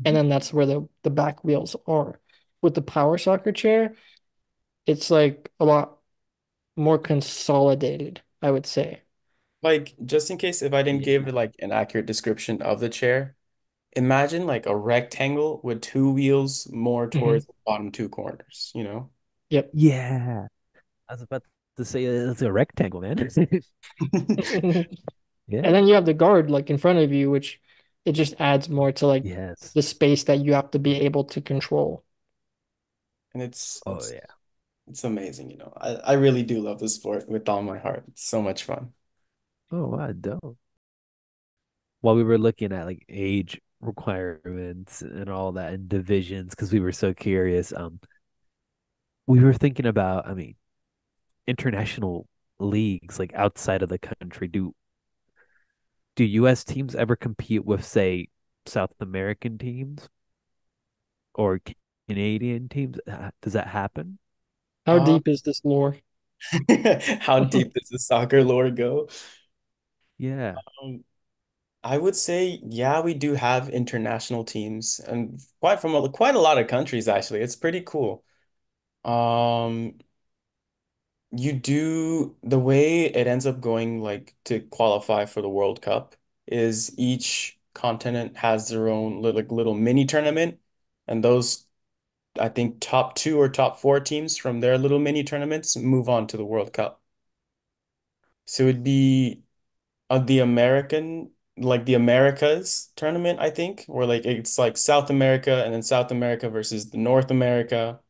And Mhm. then that's where the back wheels are. With the power soccer chair, it's like a lot more consolidated, I would say. Like just in case if I didn't Yeah. give like an accurate description of the chair, imagine like a rectangle with two wheels more Hmm. towards the bottom two corners. Yep. Yeah. I was about to say it's a rectangle, man. And Yeah. then you have the guard like in front of you, which it just adds more to like Yes. the space that you have to be able to control. And it's Oh it's yeah. it's amazing. I really do love this sport with all my heart. It's so much fun. Oh wow, dope. While we were looking at like age requirements and all that and divisions, because we were so curious, we were thinking about, I mean, international leagues like outside of the country. do US teams ever compete with, say, South American teams or Canadian teams? Does that happen? How Uh, deep is this lore? how deep does the soccer lore go? Yeah. Um, I would say, yeah, we do have international teams, and quite a lot of countries actually. It's pretty cool. Um, you do the way it ends up going like to qualify for the World Cup is each continent has their own like little mini tournament, and those I think top two or top four teams from their little mini tournaments move on to the World Cup. So it'd be the American, like the Americas tournament, I think, where like it's like South America and then South America versus the North America.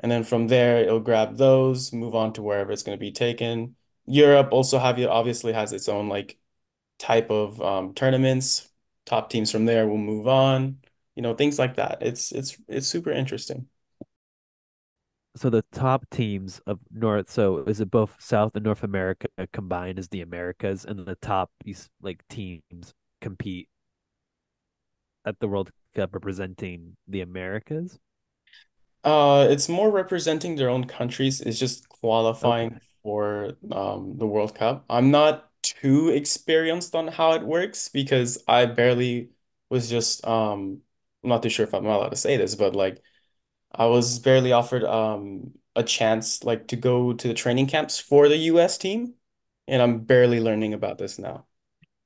And then from there, it'll grab those, move on to wherever it's going to be taken. Europe also obviously has its own like type of tournaments. Top teams from there will move on, things like that. It's super interesting. So the top teams of North, so is it both South and North America combined as the Americas, and the top like teams compete at the World Cup representing the Americas? It's more representing their own countries. It's just Okay. qualifying for the World Cup. I'm not too experienced on how it works because I barely was just I'm not too sure if I'm allowed to say this, but like I was barely offered a chance like to go to the training camps for the US team, and I'm barely learning about this now.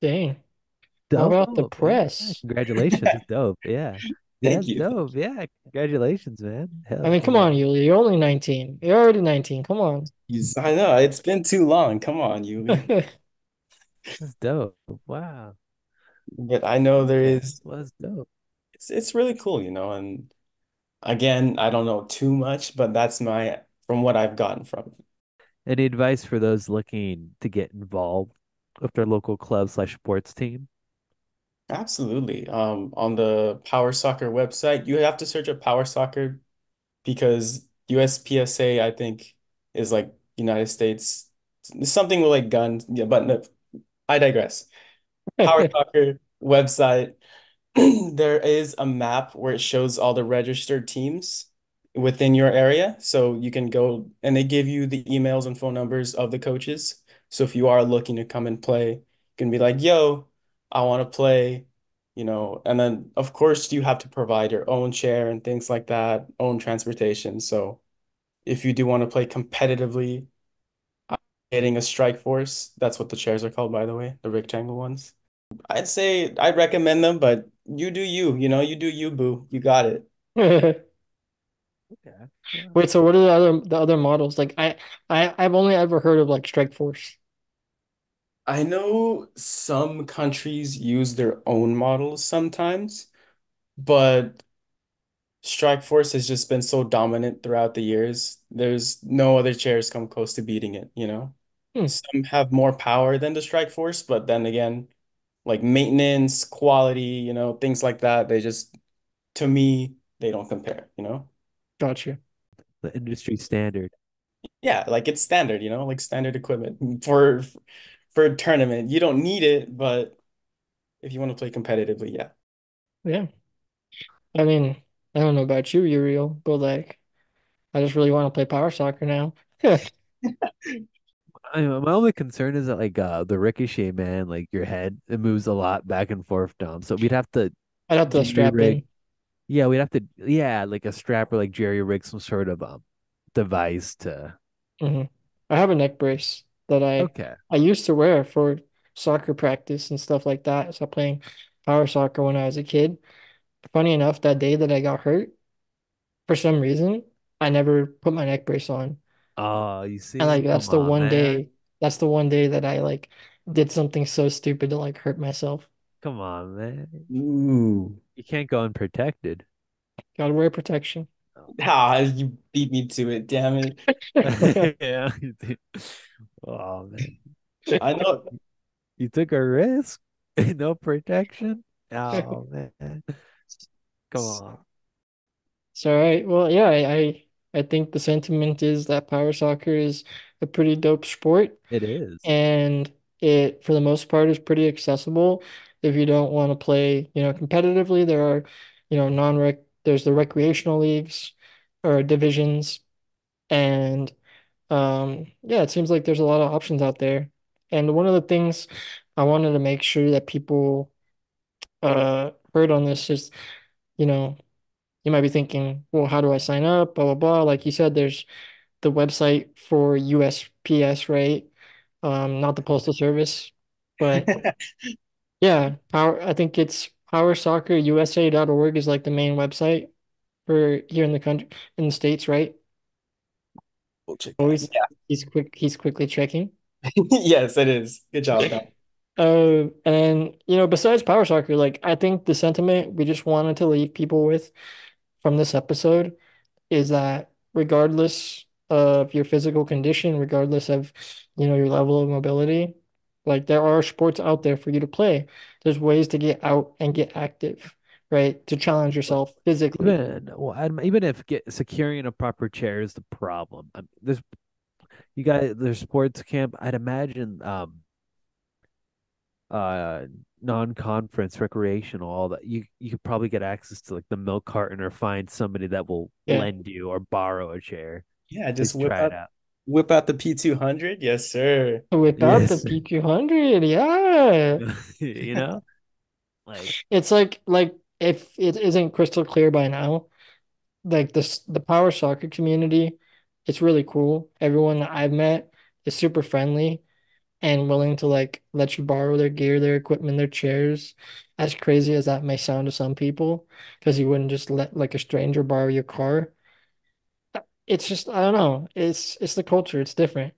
Dang. How about the Dope. Yeah. press? Congratulations. Dope. Yeah. Yeah, Thank that's you. dope. Yeah. Congratulations, man. I Hell mean, come yeah. on, Yuli. You're only 19. You're already 19. Come on. I know it's been too long. Come on, Yuli. That's dope. Wow. But I know there Okay. is Well, that's dope. it's really cool, and again, I don't know too much, but that's my from what I've gotten from it. Any advice for those looking to get involved with their local club/sports team? Absolutely. On the Power Soccer website, you have to search up Power Soccer because USPSA, I think, is like United States, something with like guns. Yeah, but no, I digress. Power Soccer website. There is a map where it shows all the registered teams within your area. So you can go and they give you the emails and phone numbers of the coaches. So if you are looking to come and play, you can be like, yo, I want to play, and then of course you have to provide your own chair and things like that, own transportation. So if you do want to play competitively, getting a strike force, that's what the chairs are called, by the way, the rectangle ones. I'd say I'd recommend them, but you do you, you do you, boo. You got it. Okay. Well, Wait, so what are the other models? Like I've only ever heard of like Strike Force. I know some countries use their own models sometimes, but Strike Force has just been so dominant throughout the years. There's no other chairs come close to beating it. Hmm, Some have more power than the Strike Force, but then again, like maintenance, quality, things like that, to me, they don't compare. gotcha. the industry standard. Yeah, like it's standard, like standard equipment for a tournament. You don't need it, but if you want to play competitively, yeah. Yeah. I mean, I don't know about you, Uriel, but like I just really want to play power soccer now. I'd My only concern is that like the ricochet, man, like your head, it moves a lot back and forth, Dom. So we'd have to have to jerry strap rig. in. Yeah, we'd have to, yeah, like a strap or like jerry rig some sort of device to. Hmm. I have a neck brace that Okay. I used to wear for soccer practice and stuff like that. So playing power soccer when I was a kid. Funny enough, that day that I got hurt, for some reason, I never put my neck brace on. Oh, you And see? like Come on, man. that's the one day that I like did something so stupid to like hurt myself. Come on, man. Ooh. You can't go unprotected. Gotta wear protection. Ah, you beat me to it, damn it. Yeah. Oh man. I know. You took a risk. No protection. Oh man. Come on. So, all right. Well, yeah, I think the sentiment is that power soccer is a pretty dope sport. It is. And it for the most part is pretty accessible. If you don't want to play, competitively, there are, non-rec there's the recreational leagues or divisions, and yeah, it seems like there's a lot of options out there. And one of the things I wanted to make sure that people heard on this is, you know, you might be thinking, well, how do I sign up? Blah blah blah. Like you said, there's the website for USPS, right? Not the Postal Service, but yeah, I think it's powersoccerusa.org is like the main website for here in the country, in the States, right? We'll check that. Always, he's quickly checking. Yes, it is. Good job, Dom. And besides Power Soccer, like I think the sentiment we just wanted to leave people with from this episode is that regardless of your physical condition, regardless of, your level of mobility, like there are sports out there for you to play. There's ways to get out and get active, right? To challenge yourself physically. Even if securing a proper chair is the problem. There's sports camp. I'd imagine uh non-conference recreational all that you could probably get access to like the milk carton or find somebody that will Yeah. lend you or borrow a chair. Yeah, At just least try it out. whip out the P200. Yes, sir. Whip out the Yes. P200. Yeah. You know, like It's like if it isn't crystal clear by now, like the power soccer community, it's really cool. Everyone that I've met is super friendly and willing to like let you borrow their gear, their equipment, their chairs. As crazy as that may sound to some people, because you wouldn't just let like a stranger borrow your car. It's just I don't know. It's the culture. It's different.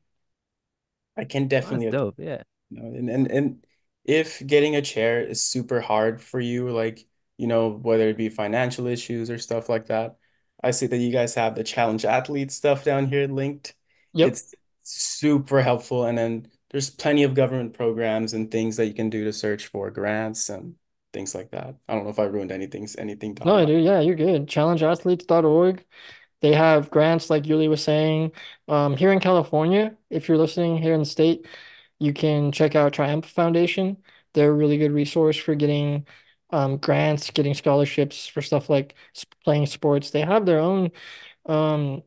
I can oh, that's definitely dope. Yeah. and if getting a chair is super hard for you, like, whether it be financial issues or stuff like that, I see that you guys have the Challenge Athlete stuff down here linked. Yep. It's super helpful. And then there's plenty of government programs and things that you can do to search for grants and things like that. I don't know if I ruined anything, No, Dom. dude, yeah, you're good. Challengeathletes.org. They have grants like Yuli was saying. Here in California, if you're listening here in the state, you can check out Triumph Foundation. They're a really good resource for getting grants, getting scholarships for stuff like playing sports. They have their own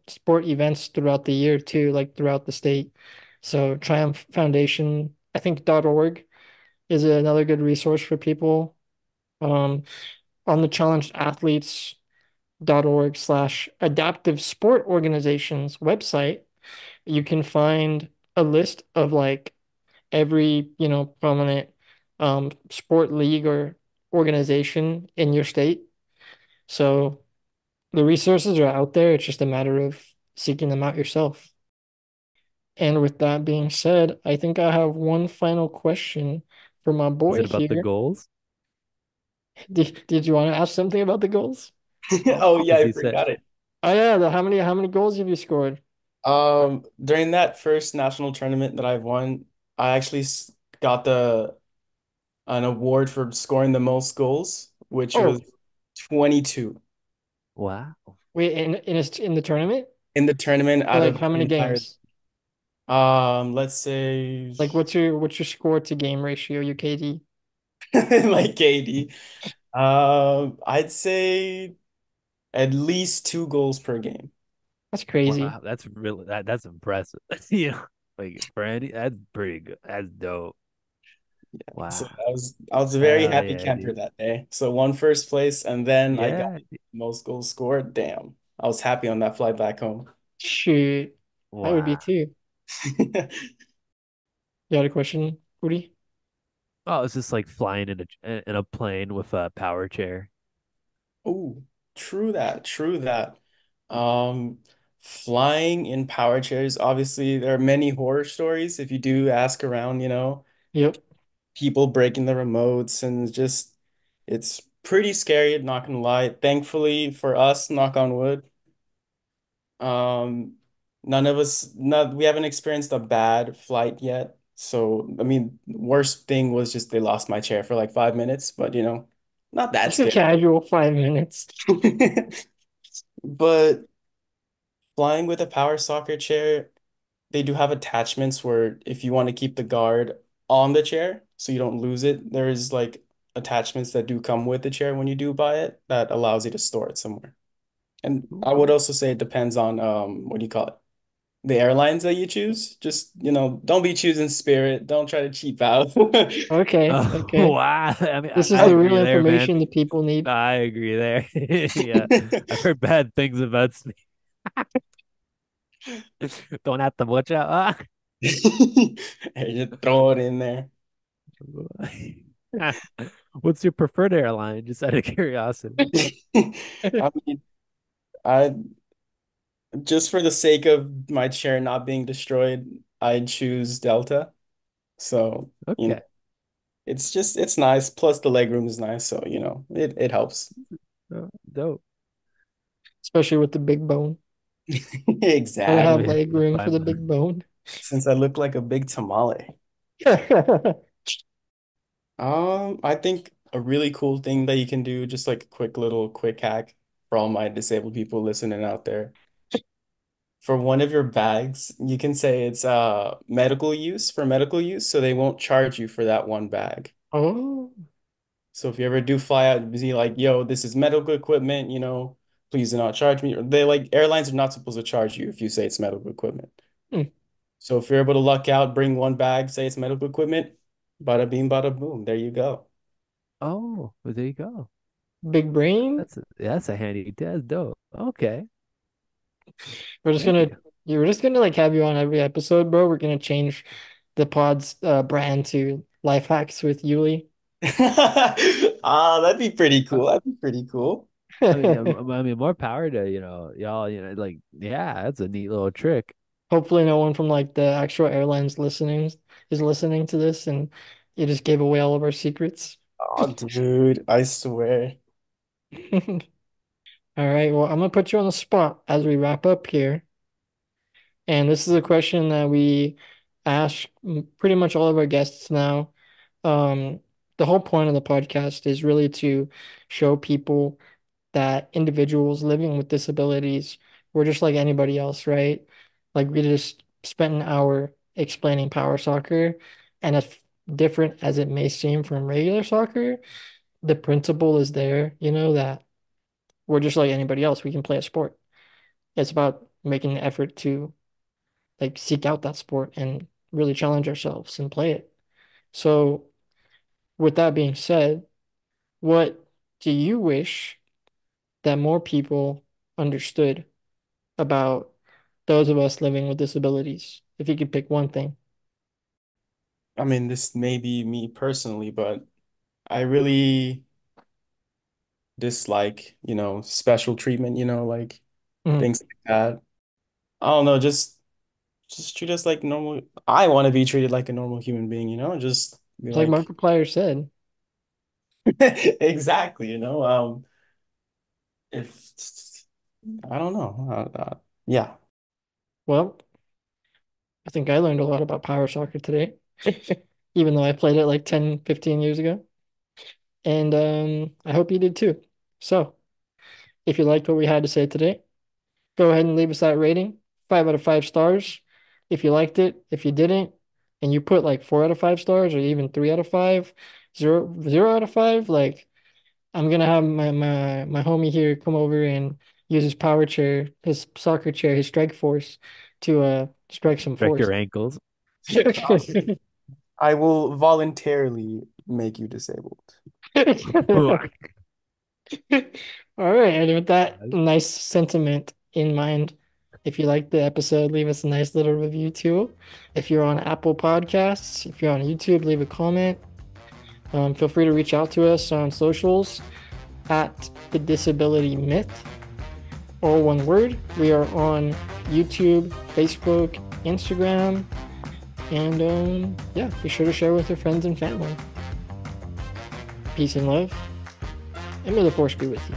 sport events throughout the year too, like throughout the state. So Triumph Foundation, I think .org is another good resource for people. Um, on the Challenged Athletes.org/adaptive sport organizations website, you can find a list of like every, prominent sport league or organization in your state. So the resources are out there. It's just a matter of seeking them out yourself. And with that being said, I think I have one final question for my Is boy it about the here. goals? Did you want to ask something about the goals? Oh yeah, Because I he said, forgot it. Oh yeah, how many goals have you scored? During that first national tournament that I've won, I actually got the an award for scoring the most goals, which was Oh, 22 "Wow, wait, in the tournament? in the tournament Or out like of how the many entire games? let's say Like what's your score to game ratio, your KD? like KD. I'd say at least 2 goals per game. That's crazy. wow, that's impressive." You know, like for any, that's pretty good. That's dope. So Wow, I was a very hell happy yeah, camper dude. that day. So won first place and then I got Yeah, most goals scored. Damn. I was happy on that flight back home. Shoot, I would be wow. too. You had a question, Woody? Oh, it's just like flying in a plane with a power chair. Oh, true that, true that. Um, Flying in power chairs, obviously there are many horror stories if you do ask around, Yep. people breaking the remotes and just it's pretty scary, not gonna lie. Thankfully for us, knock on wood, um, none of us, not we haven't experienced a bad flight yet. So, I mean, worst thing was just they lost my chair for like 5 minutes, but not that Just a scary. casual 5 minutes. But flying with a power soccer chair, they do have attachments where if you want to keep the guard on the chair so you don't lose it. There is like attachments that do come with the chair when you do buy it that allows you to store it somewhere. And I would also say it depends on what do you call it? The airlines that you choose. Just, don't be choosing Spirit. Don't try to cheap out. Okay, Oh, okay. wow. I mean, This is I the I real agree there, man. information that people need. I agree there. Yeah. I've heard bad things about Sneak. Don't have to watch out. And you throw it in there. What's your preferred airline? Just out of curiosity. I mean, I just for the sake of my chair not being destroyed, I'd choose Delta. So, Okay. it's nice. Plus the leg room is nice, so it helps. Oh, dope. Especially with the big bone. Gotta I have Exactly. mean, leg if room for the I'm big bone. Since I look like a big tamale. I think a really cool thing that you can do, just like a quick hack for all my disabled people listening out there. For one of your bags, you can say it's medical use, so they won't charge you for that one bag. Oh, So if you ever do fly out, be like, yo, this is medical equipment, please do not charge me. They like airlines are not supposed to charge you if you say it's medical equipment. hmm. So if you're able to luck out, bring one bag, say it's medical equipment, bada bing, bada boom. There you go. Oh, well, there you go. Big brain. That's a handy that's dope. Okay. We're just Thank gonna you. we're just gonna like have you on every episode, bro. We're gonna change the pod's brand to Life Hacks with Yuli. Ah, that'd be pretty cool. That'd be pretty cool. I mean, yeah, I mean, more power to, y'all, like, yeah, that's a neat little trick. Hopefully no one from like the actual airlines listening is listening to this and you just gave away all of our secrets. Oh, dude, I swear. All right, well, I'm gonna put you on the spot as we wrap up here. And this is a question that we ask pretty much all of our guests now. Um, the whole point of the podcast is really to show people that individuals living with disabilities were just like anybody else, right? Like we just spent an hour explaining power soccer, and as different as it may seem from regular soccer, the principle is there, that we're just like anybody else. We can play a sport. It's about making the effort to like seek out that sport and really challenge ourselves and play it. So, with that being said, what do you wish that more people understood about those of us living with disabilities? If you could pick one thing. I mean, this may be me personally, but I really dislike, special treatment, like Mhm. things like that. I don't know, just treat us like normal. I want to be treated like a normal human being, just be It's like like Markiplier said. exactly, if I don't know. Yeah. Well, I think I learned a lot about power soccer today, even though I played it like 10, 15 years ago. And I hope you did too. So, if you liked what we had to say today, go ahead and leave us that rating, 5 out of 5 stars. If you liked it, if you didn't, and you put like 4 out of 5 stars or even 3 out of 5, zero out of five, like I'm gonna have my homie here come over and use his power chair, his soccer chair, his strike force to strike some Break force. your ankles. I will voluntarily make you disabled. All right, and with that nice sentiment in mind, if you liked the episode, leave us a nice little review too. If you're on Apple Podcasts, if you're on YouTube, leave a comment. Feel free to reach out to us on socials at the Disability Myth, all one word. We are on YouTube, Facebook, Instagram, and yeah, be sure to share with your friends and family. Peace and love, and may the force be with you.